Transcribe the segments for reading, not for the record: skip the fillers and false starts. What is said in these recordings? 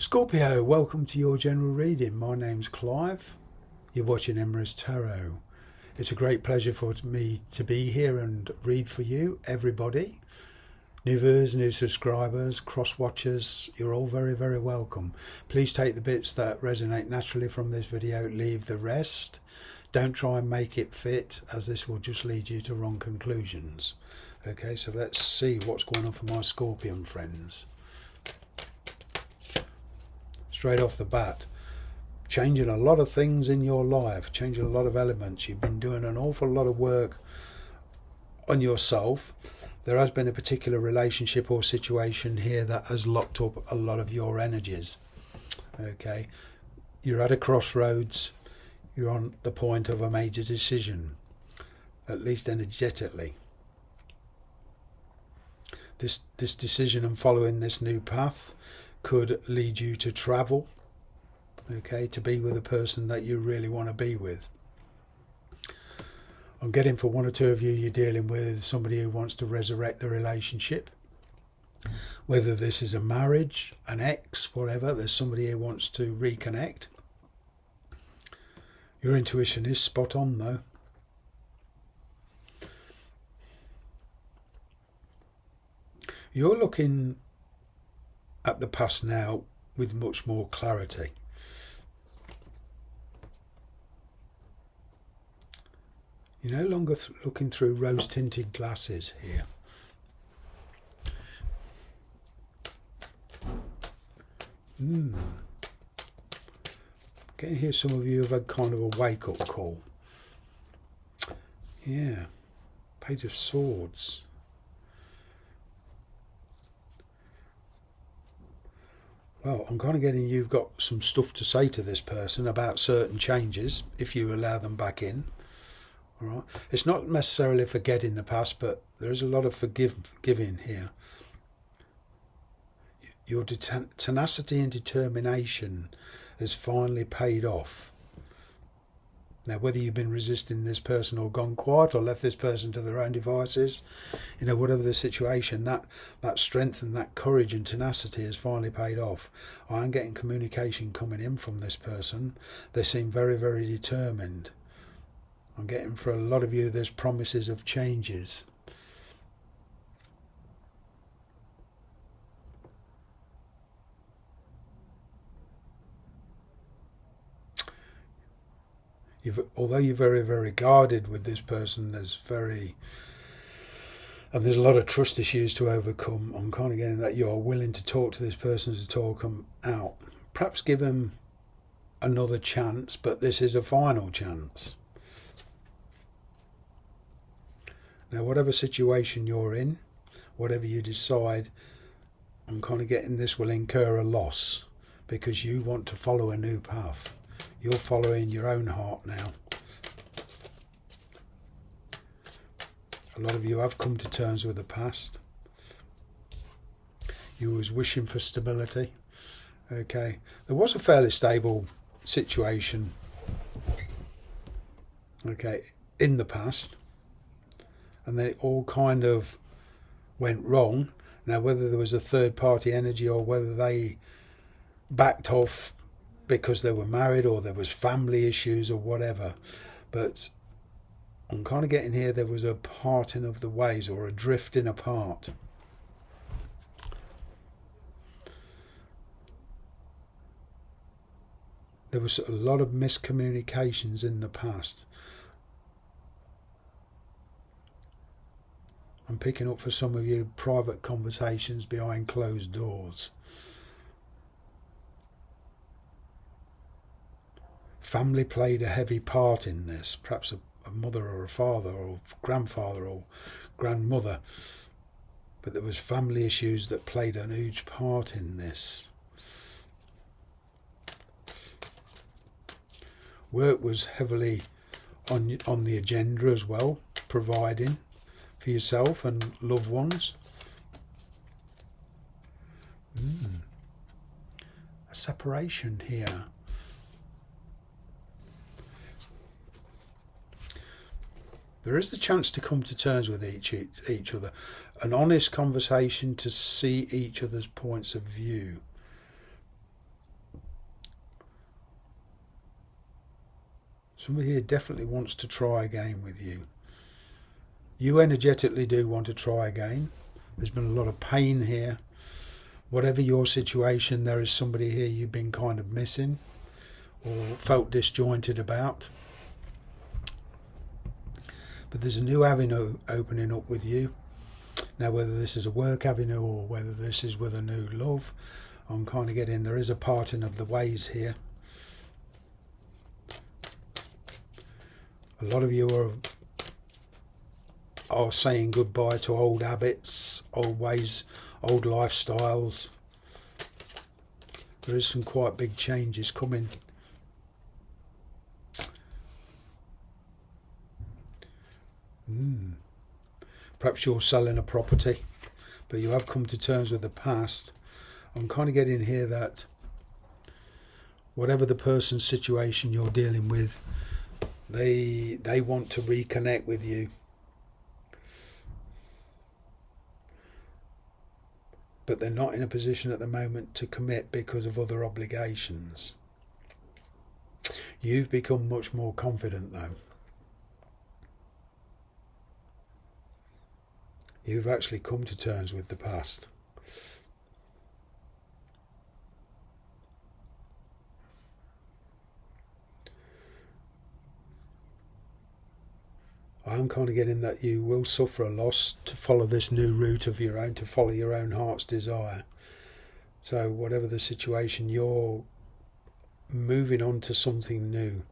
Scorpio, welcome to your general reading. My name's Clive. You're watching Emrys Tarot. It's a great pleasure for me to be here and read for you, everybody. New viewers, new subscribers, cross-watchers, you're all very, very welcome. Please take the bits that resonate naturally from this video, leave the rest. Don't try and make it fit, as this will just lead you to wrong conclusions. Okay, so let's see what's going on for my Scorpion friends. Straight off the bat, changing a lot of things in your life, changing a lot of elements. You've been doing an awful lot of work on yourself. There has been a particular relationship or situation here that has locked up a lot of your energies. Okay, you're at a crossroads. You're on the point of a major decision, at least energetically. This decision and following this new path could lead you to travel, okay, to be with a person that you really want to be with. I'm getting for one or two of you, you're dealing with somebody who wants to resurrect the relationship. Whether this is a marriage, an ex, whatever, there's somebody who wants to reconnect. Your intuition is spot on though. You're looking at the past now with much more clarity. You're no longer looking through rose-tinted glasses here. Getting here, some of you have had kind of a wake-up call. Yeah, Page of Swords. Well, I'm kind of getting you've got some stuff to say to this person about certain changes, if you allow them back in. All right. It's not necessarily forgetting the past, but there is a lot of forgiving here. Your tenacity and determination has finally paid off. Now, whether you've been resisting this person or gone quiet or left this person to their own devices, you know, whatever the situation, that strength and that courage and tenacity has finally paid off. I am getting communication coming in from this person. They seem very, very determined. I'm getting, for a lot of you, there's promises of changes. Although you're very, very guarded with this person, there's a lot of trust issues to overcome. I'm kind of getting that you're willing to talk to this person, to talk them out. Perhaps give them another chance, but this is a final chance. Now, whatever situation you're in, whatever you decide, I'm kind of getting this will incur a loss because you want to follow a new path. You're following your own heart now. A lot of you have come to terms with the past. You was wishing for stability. Okay. There was a fairly stable situation, okay, in the past. And then it all kind of went wrong. Now, whether there was a third party energy or whether they backed off because they were married or there was family issues or whatever, but I'm kind of getting here there was a parting of the ways or a drifting apart. There was a lot of miscommunications in the past. I'm picking up for some of you private conversations behind closed doors. Family played a heavy part in this, perhaps a mother or a father or grandfather or grandmother. But there was family issues that played a huge part in this. Work was heavily on the agenda as well, providing for yourself and loved ones. A separation here. There is the chance to come to terms with each other. An honest conversation to see each other's points of view. Somebody here definitely wants to try again with you. You energetically do want to try again. There's been a lot of pain here. Whatever your situation, there is somebody here you've been kind of missing or felt disjointed about. But there's a new avenue opening up with you. Now, whether this is a work avenue or whether this is with a new love, I'm kind of getting there is a parting of the ways here. A lot of you are saying goodbye to old habits, old ways, old lifestyles. There is some quite big changes coming. Perhaps you're selling a property, but you have come to terms with the past. I'm kind of getting here that whatever the person's situation you're dealing with, they want to reconnect with you. But they're not in a position at the moment to commit because of other obligations. You've become much more confident though. You've actually come to terms with the past. I'm kind of getting that you will suffer a loss to follow this new route of your own, to follow your own heart's desire. So whatever the situation, you're moving on to something new.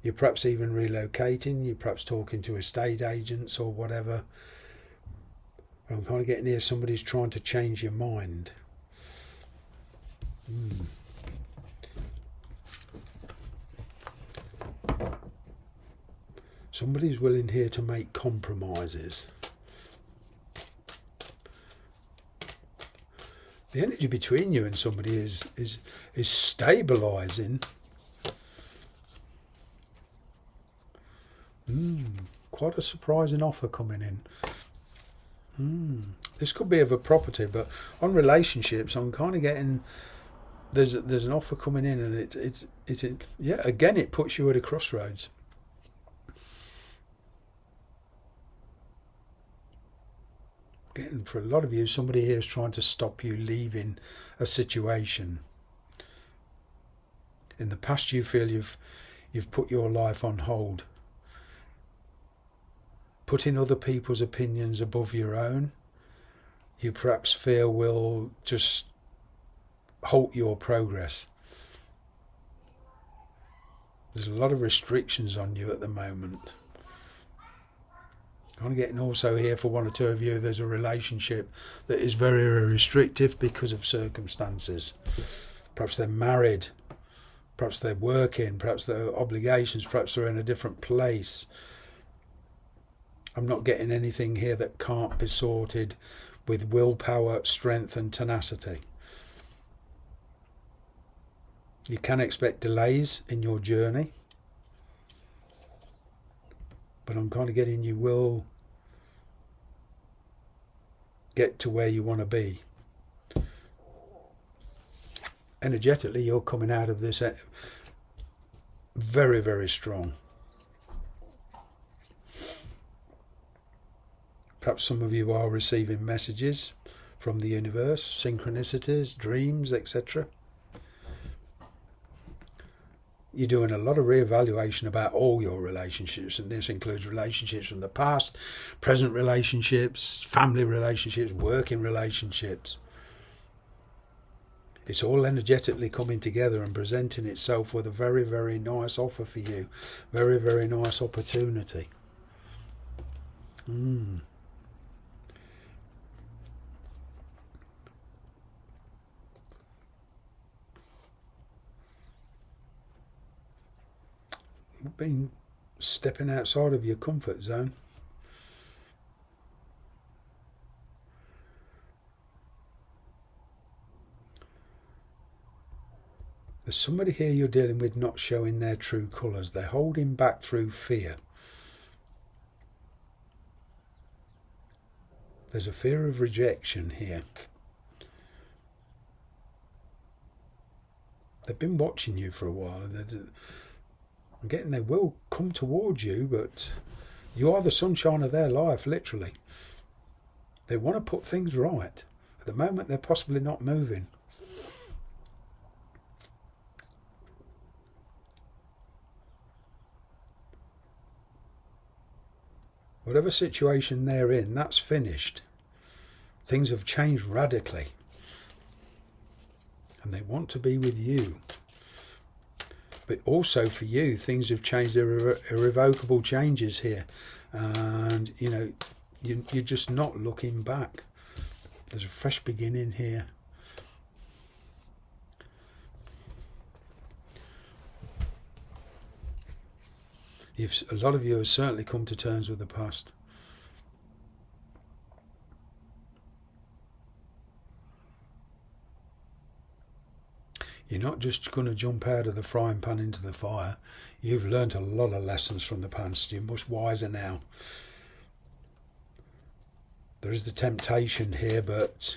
You're perhaps even relocating, you're perhaps talking to estate agents or whatever. But I'm kind of getting here, somebody's trying to change your mind. Somebody's willing here to make compromises. The energy between you and somebody is stabilising. Quite a surprising offer coming in. This could be of a property, but on relationships, I'm kind of getting there's an offer coming in, and it puts you at a crossroads. Getting for a lot of you, somebody here is trying to stop you leaving a situation. In the past, you feel you've put your life on hold. Putting other people's opinions above your own, you perhaps fear will just halt your progress. There's a lot of restrictions on you at the moment. I'm getting also here for one or two of you, there's a relationship that is very, very restrictive because of circumstances. Perhaps they're married, perhaps they're working, perhaps they're obligations, perhaps they're in a different place. I'm not getting anything here that can't be sorted with willpower, strength and tenacity. You can expect delays in your journey, but I'm kind of getting you will get to where you want to be. Energetically, you're coming out of this very, very strong. Perhaps some of you are receiving messages from the universe, synchronicities, dreams, etc. You're doing a lot of reevaluation about all your relationships, and this includes relationships from the past, present relationships, family relationships, working relationships. It's all energetically coming together and presenting itself with a very, very nice offer for you. Very, very nice opportunity. You've been stepping outside of your comfort zone. There's somebody here you're dealing with not showing their true colours. They're holding back through fear. There's a fear of rejection here. They've been watching you for a while, and I'm getting they will come towards you, but you are the sunshine of their life, literally. They want to put things right. At the moment, they're possibly not moving. Whatever situation they're in, that's finished. Things have changed radically. And they want to be with you. But also for you, things have changed. There are irrevocable changes here. And, you know, you're just not looking back. There's a fresh beginning here. A lot of you have certainly come to terms with the past. You're not just going to jump out of the frying pan into the fire. You've learnt a lot of lessons from the past. You're much wiser now. There is the temptation here, but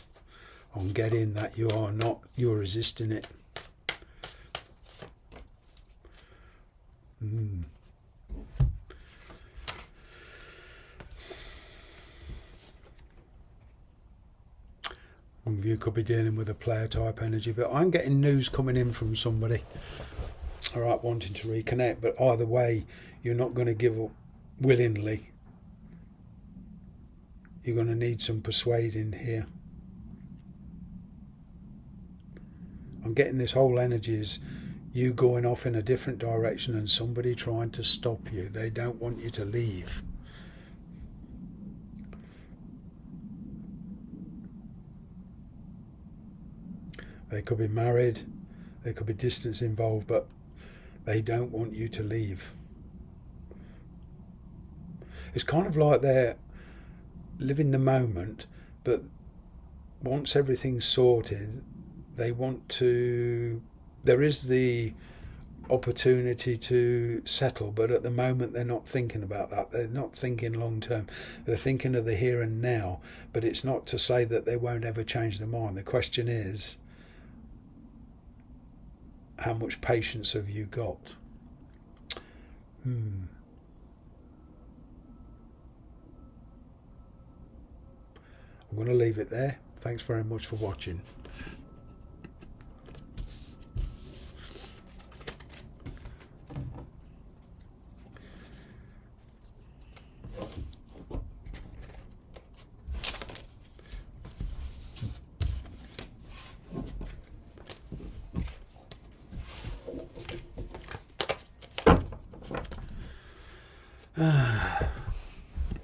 on getting that you're resisting it. You could be dealing with a player type energy, but I'm getting news coming in from somebody, all right, wanting to reconnect. But either way, you're not going to give up willingly. You're going to need some persuading here. I'm getting this whole energy is you going off in a different direction and somebody trying to stop you. They don't want you to leave. They could be married, there could be distance involved, but they don't want you to leave. It's kind of like they're living the moment, but once everything's sorted, they want to... There is the opportunity to settle, but at the moment they're not thinking about that. They're not thinking long term. They're thinking of the here and now, but it's not to say that they won't ever change their mind. The question is, how much patience have you got? I'm going to leave it there. Thanks very much for watching.